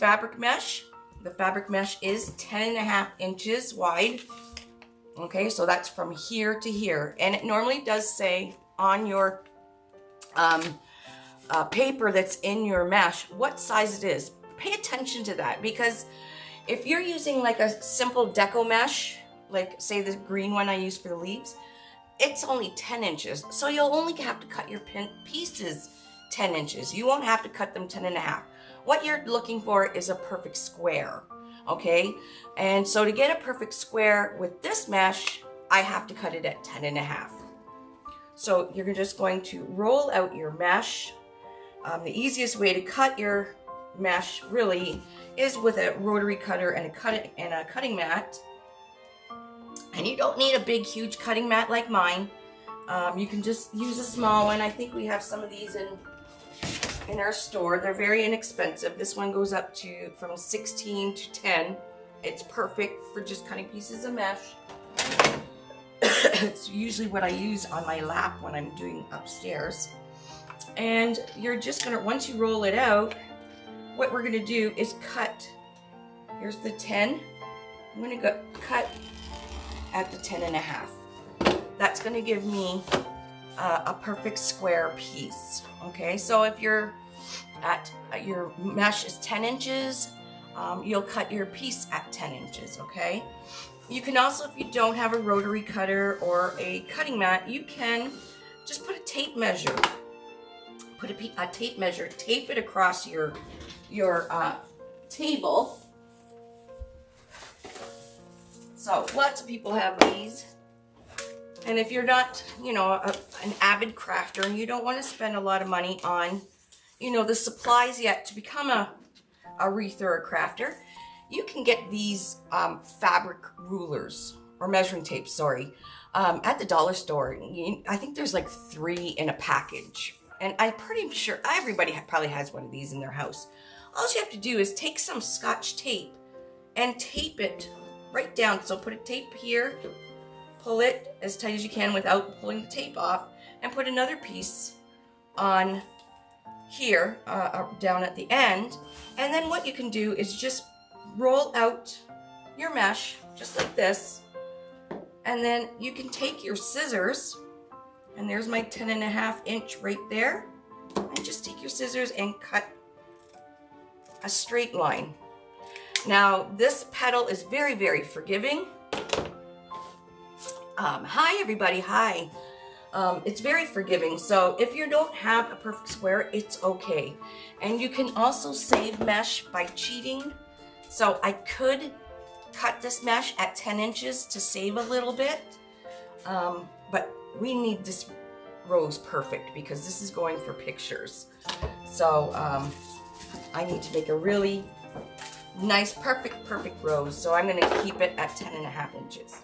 fabric mesh. The fabric mesh is 10.5 inches wide. Okay, so that's from here to here. And it normally does say on your paper that's in your mesh what size it is. Pay attention to that, because if you're using like a simple decomesh, like say the green one I use for the leaves, it's only 10 inches. So you'll only have to cut your pieces 10 inches. You won't have to cut them 10.5. What you're looking for is a perfect square, okay? And so to get a perfect square with this mesh, I have to cut it at 10.5. So you're just going to roll out your mesh. The easiest way to cut your mesh really is with a rotary cutter and a cutting mat. And you don't need a big, huge cutting mat like mine. You can just use a small one. I think we have some of these in our store. They're very inexpensive. This one goes up to from 16 to 10. It's perfect for just cutting pieces of mesh. It's usually what I use on my lap when I'm doing upstairs. And you're just gonna, once you roll it out, what we're gonna do is cut. Here's the 10. I'm gonna go cut at the 10.5. That's gonna give me a perfect square piece. Okay, so if you're at your mesh is 10 inches, you'll cut your piece at 10 inches, okay? You can also, if you don't have a rotary cutter or a cutting mat, you can just put a tape measure. Put a tape measure, tape it across your table. So lots of people have these. And if you're not, you know, an avid crafter and you don't want to spend a lot of money on, you know, the supplies yet to become a wreather or a crafter, you can get these fabric rulers or measuring tapes, sorry, at the dollar store. I think there's like 3 in a package. And I'm pretty sure everybody probably has one of these in their house. All you have to do is take some Scotch tape and tape it right down. So put a tape here, pull it as tight as you can without pulling the tape off, and put another piece on here, down at the end. And then what you can do is just roll out your mesh, just like this. And then you can take your scissors, and there's my 10.5 inch right there. And just take your scissors and cut a straight line. Now, this petal is very, very forgiving. Hi everybody, hi. It's very forgiving, so if you don't have a perfect square, it's okay. And you can also save mesh by cheating. So I could cut this mesh at 10 inches to save a little bit, but we need this rose perfect because this is going for pictures. So I need to make a really nice, perfect rose. So I'm gonna keep it at 10.5 inches.